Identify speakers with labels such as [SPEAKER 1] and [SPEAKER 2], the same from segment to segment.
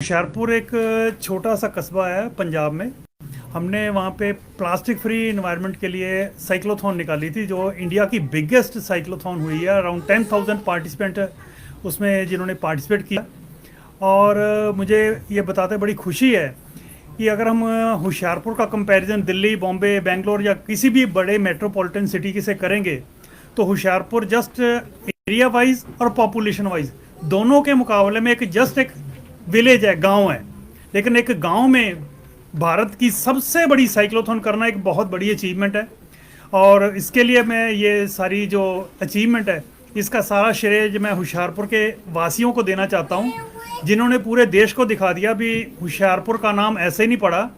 [SPEAKER 1] होशियारपुर एक छोटा सा कस्बा है पंजाब में। हमने वहाँ पे प्लास्टिक फ्री इन्वायरमेंट के लिए साइक्लोथॉन निकाली थी, जो इंडिया की बिगेस्ट साइक्लोथॉन हुई है। अराउंड 10,000 पार्टिसिपेंट उसमें जिन्होंने पार्टिसिपेट किया। और मुझे ये बताते बड़ी खुशी है कि अगर हम होशियारपुर का कंपैरिजन दिल्ली, बॉम्बे, बेंगलोर या किसी भी बड़े मेट्रोपॉलिटन सिटी से करेंगे तो होशियारपुर जस्ट एरिया वाइज और पॉपुलेशन वाइज दोनों के मुकाबले में एक विलेज है, गांव है। लेकिन एक गांव में भारत की सबसे बड़ी साइक्लोथॉन करना एक बहुत बड़ी अचीवमेंट है। और इसके लिए मैं ये सारी जो अचीवमेंट है इसका सारा श्रेय मैं होशियारपुर के वासियों को देना चाहता हूँ, जिन्होंने पूरे देश को दिखा दिया भी होशियारपुर का नाम ऐसे ही नहीं पड़ा।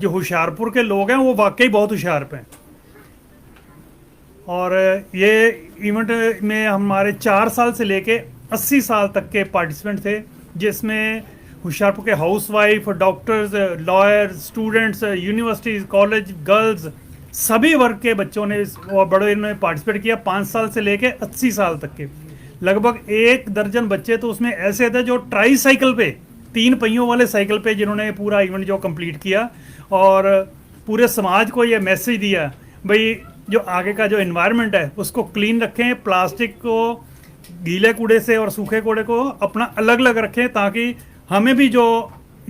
[SPEAKER 1] जो होशियारपुर के लोग हैं वो वाकई बहुत होशियार हैं। और ये इवेंट में हमारे 4 साल से लेके 80 साल तक के पार्टिसिपेंट थे, जिसमें होशियारपुर के housewife, doctors, lawyers, students, universities, college, girls, सभी वर्ग के बच्चों ने और बड़े ने पार्टिसिपेट किया। 5 साल से लेके 80 साल तक के लगभग 1 दर्जन बच्चे तो उसमें ऐसे थे जो ट्राई साइकिल पे, 3 पहियों वाले साइकिल पे, जिन्होंने पूरा इवेंट जो कंप्लीट किया और पूरे समाज को ये मैसेज दिया भाई जो आगे का जो एनवायरनमेंट है उसको क्लीन रखें, प्लास्टिक को गीले कूड़े से और सूखे कूड़े को अपना अलग अलग रखें, ताकि हमें भी जो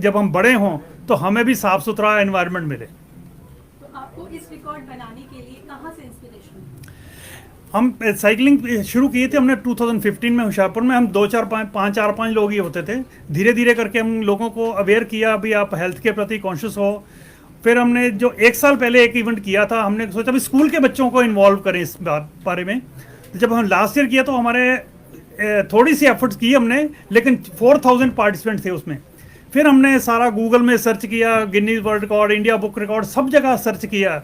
[SPEAKER 1] जब हम बड़े हों तो हमें भी साफ सुथरा एनवायरनमेंट मिले।
[SPEAKER 2] तो आपको इस रिकॉर्ड बनाने के लिए कहाँ से इंस्पिरेशन?
[SPEAKER 1] हम साइकिलिंग शुरू किए थे हमने 2015 में होशियारपुर में। हम 4-5 लोग ही होते थे। धीरे धीरे करके हम लोगों को अवेयर किया भी आप हेल्थ के प्रति कॉन्शियस हो। फिर हमने जो 1 साल पहले एक इवेंट किया था, हमने सोचा भी स्कूल के बच्चों को इन्वॉल्व करें इस बारे में। जब हम लास्ट ईयर किया तो हमारे थोड़ी सी एफर्ट्स की हमने, लेकिन 4000 पार्टिसिपेंट थे उसमें। फिर हमने सारा गूगल में सर्च किया, Guinness world record, India book record, सब जगह सर्च किया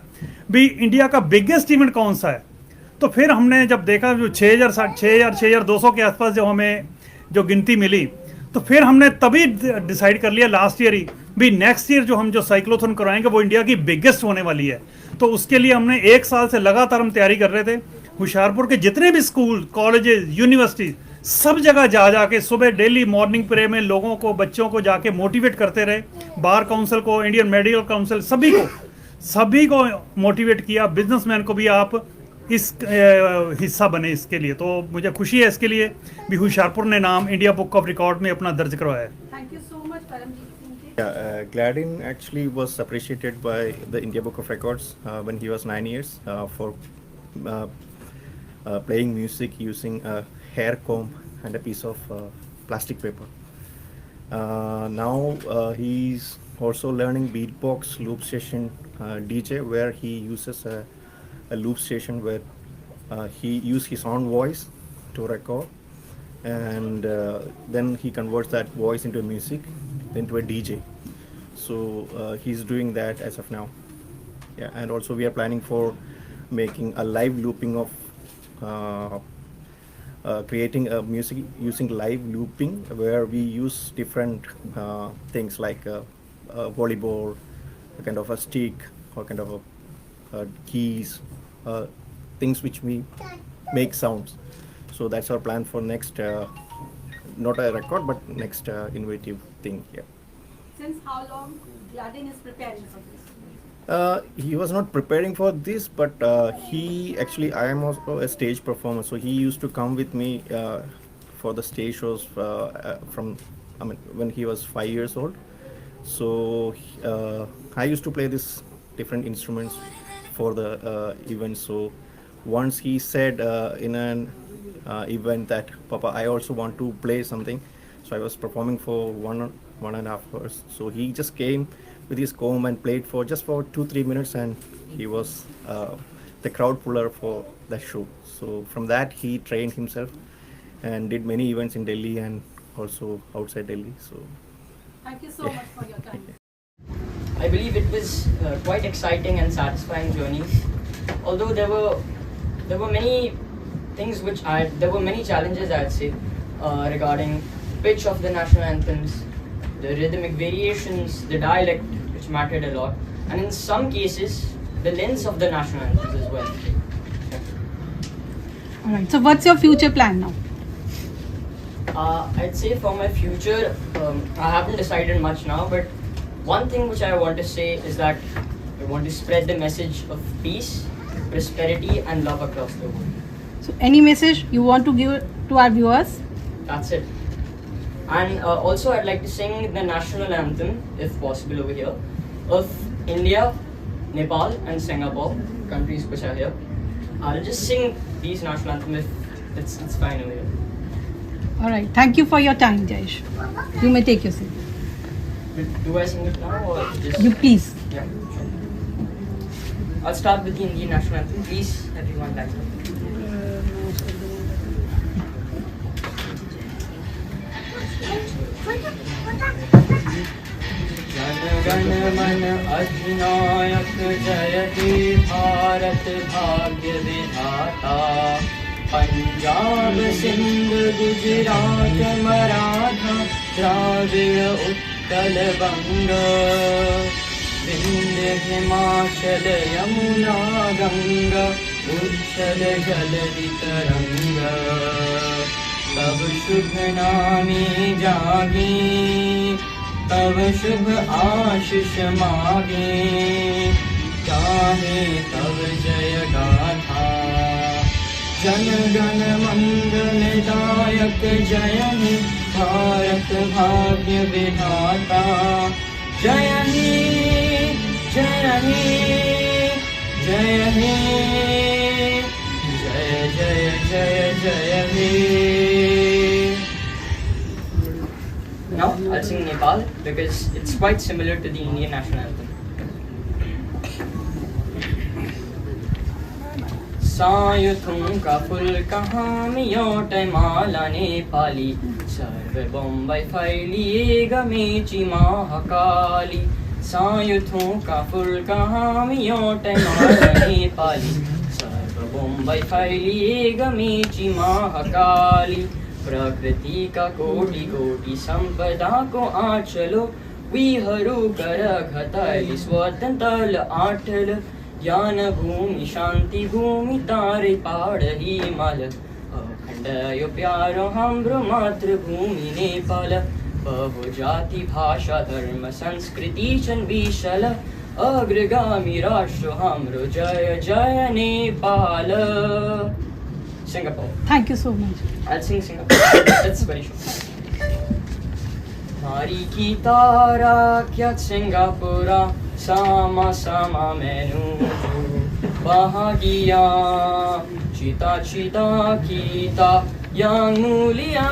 [SPEAKER 1] भी इंडिया का बिगेस्ट इवेंट कौन सा है। तो फिर हमने जब देखा जो 6,200 के आसपास जो हमें जो गिनती मिली, तो फिर हमने तभी डिसाइड कर लिया लास्ट ईयर ही भी नेक्स्ट ईयर जो हम जो साइक्लोथॉन करवाएंगे वो इंडिया की बिगेस्ट होने वाली है। तो उसके लिए हमने 1 साल से लगातार हम तैयारी कर रहे थे। होशियारपुर के जितने भी स्कूल, कॉलेजेस, यूनिवर्सिटीज, सब जगह जा के सुबह डेली मॉर्निंग प्रे में लोगों को, बच्चों को जाके मोटिवेट करते रहे। बार काउंसिल को, इंडियन मेडिकल काउंसिल, सभी को मोटिवेट किया। बिजनेसमैन को भी आप इस हिस्सा बने इसके लिए। तो मुझे खुशी है इसके लिए भी होशियारपुर ने नाम इंडिया बुक ऑफ रिकॉर्ड में अपना दर्ज करवाया है।
[SPEAKER 2] Thank you so much Paramjit Singh.
[SPEAKER 3] Gladin actually was appreciated by the India Book of Records when he was 9 years for playing music using a hair comb and a piece of plastic paper. Now he's also learning beatbox loop station DJ, where he uses a loop station where he uses his own voice to record, and then he converts that voice into music, into a DJ. So he's doing that as of now. Yeah, and also we are planning for making a live looping of creating a music using live looping, where we use different things like a volleyball, a kind of a stick, or kind of a keys, things which we make sounds. So that's our plan for next, not a record, but next innovative thing. Yeah.
[SPEAKER 2] Since how long Gladin is preparing for this?
[SPEAKER 3] He was not preparing for this, but he actually, I am also a stage performer, so he used to come with me for the stage shows when he was 5 years old. So I used to play this different instruments for the event. So once he said in an event that, Papa, I also want to play something. So I was performing for 1.5 hours. So he just came with his comb and played for just 2-3 minutes, and he was the crowd puller for that show. So from that he trained himself and did many events in Delhi and also outside Delhi. So
[SPEAKER 2] Thank you so much for your time.
[SPEAKER 4] I believe it was quite exciting and satisfying journey. Although there were many things there were many challenges, I'd say, regarding pitch of the national anthems, the rhythmic variations, the dialect, which mattered a lot, and in some cases the lengths of the national anthems as well.
[SPEAKER 5] All right. So what's your future plan now?
[SPEAKER 4] I'd say for my future, I haven't decided much now, but one thing which I want to say is that I want to spread the message of peace, prosperity, and love across the world.
[SPEAKER 5] So, any message you want to give to our viewers?
[SPEAKER 4] That's it. And also, I'd like to sing the national anthem, if possible, over here, of India, Nepal, and Singapore, countries which are here. I'll just sing these national anthem if it's fine over here.
[SPEAKER 5] All right. Thank you for your time, Jayesh. You may take your seat.
[SPEAKER 4] Do I sing it now or just?
[SPEAKER 5] You please.
[SPEAKER 4] Yeah, sure. I'll start with the Indian national anthem. Please, everyone, line up. Jana Gana मन अधिनायक जय हे भारत भाग्य विधाता पंजाब सिंध गुजरात मराठा द्राविड़ उत्कल बंग विंध्य हिमाचल यमुना गंगा उच्छल जलधि तरंग तब शुभ नामे जागे तब शुभ आशीष मागे चाहे तब जय गाथा जन गण मंगल दायक जय हे भारत भाग्य विधाता जय हे जय हे जय हे जय जय जय जय हे. Now I'll sing Nepal because it's quite similar to the Indian national anthem. सायुथुं का फुल कहामियोट माला नेपाली सर्व बम्बई फैलिएगा मेची महाकाली सायुथुं का फुल कहामियोट माला नेपाली सर्व बम्बई फैलिएगा मेची महाकाली प्रकृति का कोटि कोटि संपदा को आचलो विहरू कर घतली स्वतंत्र आठल ज्ञान भूमि शांति भूमि तारे पहाड़ हिमाल अखंड यो प्यारो हमरो मातृभूमि नेपाल बहु जाति भाषा धर्म संस्कृति चन विशल अग्रगामी राष्ट्र हमरो जय जय Nepal. Singapore.
[SPEAKER 5] Thank you so much.
[SPEAKER 4] I'll sing Singapore. That's very short. Mari ki tara kya Singapura sama sama menu bahagia cita cita kita yang mulia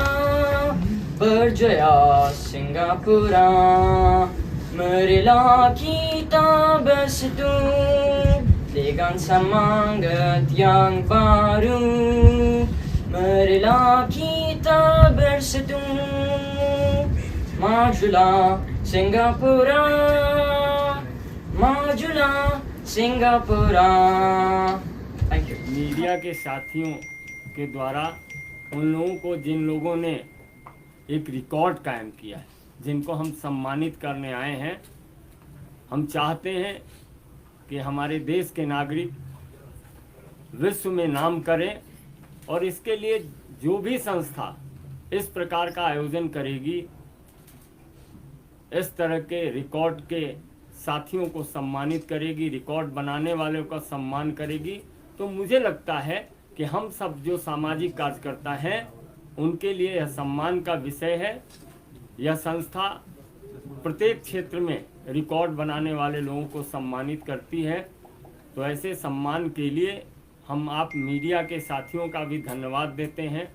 [SPEAKER 4] berjaya Singapura marilah kita bersatu dengan semangat yang baru marilah kita bersatu majulah Singapura majulah Singapura. Thank you.
[SPEAKER 6] Media के साथियों के द्वारा उन लोगों को जिन लोगों ने एक रिकॉर्ड कायम किया है जिनको हम सम्मानित करने आए हैं हम चाहते हैं कि हमारे देश के नागरिक विश्व में नाम करें और इसके लिए जो भी संस्था इस प्रकार का आयोजन करेगी इस तरह के रिकॉर्ड के साथियों को सम्मानित करेगी रिकॉर्ड बनाने वालों का सम्मान करेगी तो मुझे लगता है कि हम सब जो सामाजिक कार्यकर्ता हैं उनके लिए यह सम्मान का विषय है. यह संस्था प्रत्येक क्षेत्र में रिकॉर्ड बनाने वाले लोगों को सम्मानित करती है तो ऐसे सम्मान के लिए हम आप मीडिया के साथियों का भी धन्यवाद देते हैं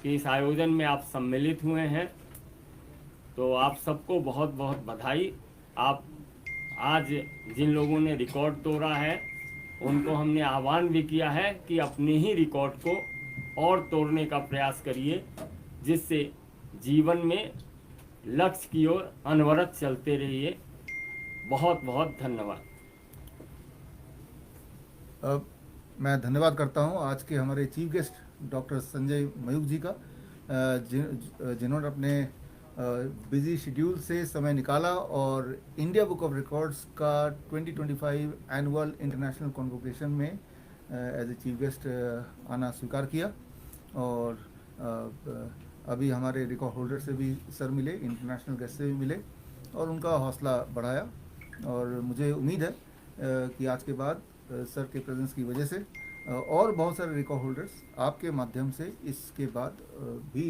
[SPEAKER 6] कि इस आयोजन में आप सम्मिलित हुए हैं. तो आप सबको बहुत बहुत बधाई. आप आज जिन लोगों ने रिकॉर्ड तोड़ा है उनको हमने आह्वान भी किया है कि अपने ही रिकॉर्ड को और तोड़ने का प्रयास करिए जिससे जीवन में लक्ष्य की ओर अनवरत चलते रहिए. बहुत बहुत धन्यवाद.
[SPEAKER 7] मैं धन्यवाद करता हूं आज के हमारे chief guest doctor Sanjay Mayukh ji का जिन्होंने अपने बिजी शेड्यूल से समय निकाला और इंडिया बुक ऑफ रिकॉर्ड्स का 2025 एनुअल इंटरनेशनल कॉन्वोकेशन में एज ए चीफ गेस्ट आना स्वीकार किया और अभी हमारे रिकॉर्ड होल्डर से भी सर मिले, इंटरनेशनल गेस्ट से भी मिले और उनका हौसला बढ़ाया। और मुझे उम्मीद है कि आज के बाद सर के प्रेजेंस की वजह से और बहुत सारे रिकॉर्ड होल्डर्स आपके माध्यम से इसके बाद भी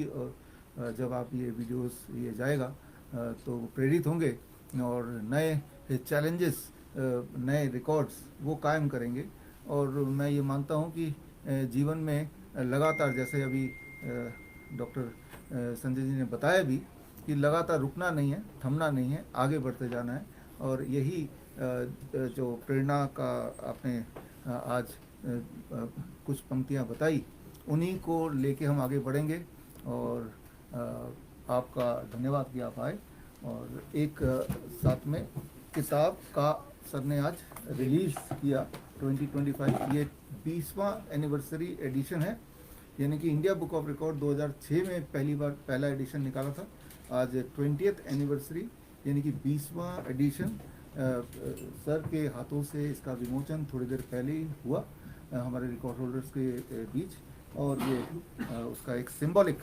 [SPEAKER 7] जब आप ये वीडियोस ये जाएगा तो प्रेरित होंगे और नए चैलेंजेस, नए रिकॉर्ड्स वो कायम करेंगे। और मैं ये मानता हूँ कि जीवन में लगातार, जैसे अभी डॉक्टर संजय जी ने बताया भी, कि लगातार रुकना नहीं है, थमना नहीं है, आगे बढ़ते जाना है। और यही जो प्रेरणा का आपने आज कुछ पंक्तियाँ बताई, उन्हीं को लेके हम आगे बढ़ेंगे। और आपका धन्यवाद कि आप आए। और एक साथ में किताब का सर ने आज रिलीज़ किया 2025, ये 20वां एनिवर्सरी एडिशन है, यानी कि इंडिया बुक ऑफ रिकॉर्ड 2006 में पहला एडिशन निकाला था। आज 20th एनिवर्सरी यानी कि 20वां एडिशन सर के हाथों से इसका विमोचन थोड़ी देर पहले ही हुआ हमारे रिकॉर्ड होल्डर्स के बीच। और ये उसका एक सिंबॉलिक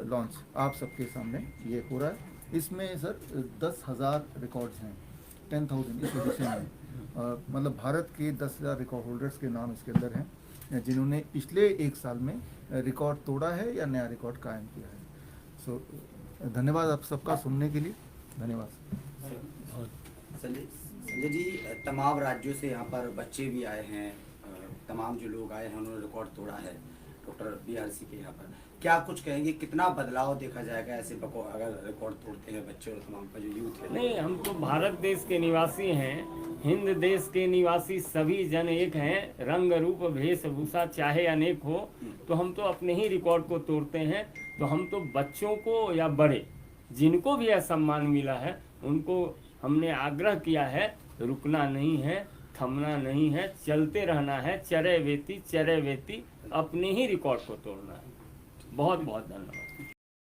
[SPEAKER 7] लॉन्च आप सबके सामने ये हो रहा है। इसमें सर 10,000 रिकॉर्ड्स हैं, 10,000 इस एडिशन में। मतलब भारत के 10,000 रिकॉर्ड होल्डर्स के नाम इसके अंदर हैं जिन्होंने पिछले एक साल में रिकॉर्ड तोड़ा है या नया रिकॉर्ड कायम किया है। सो धन्यवाद आप सबका सुनने के लिए, धन्यवाद।
[SPEAKER 8] संजय जी, तमाम राज्यों से यहाँ पर बच्चे भी आए हैं, तमाम जो लोग आए हैं उन्होंने रिकॉर्ड तोड़ा है डॉक्टर BRC के यहाँ पर। क्या कुछ कहेंगे, कितना बदलाव देखा जाएगा ऐसे अगर रिकॉर्ड तोड़ते हैं बच्चे और तमाम का जो यूथ है?
[SPEAKER 6] नहीं, हम तो भारत देश के निवासी हैं, हिंद देश के निवासी सभी जन एक हैं। रंग रूप वेशभूषा चाहे अनेक हो, तो हम तो अपने ही रिकॉर्ड को तोड़ते हैं। तो हम तो बच्चों को या बड़े जिनको भी यह सम्मान मिला है उनको हमने आग्रह किया है, रुकना नहीं है, थमना नहीं है, चलते रहना है, चरे वेती अपने ही रिकॉर्ड को तोड़ना है। बहुत बहुत धन्यवाद।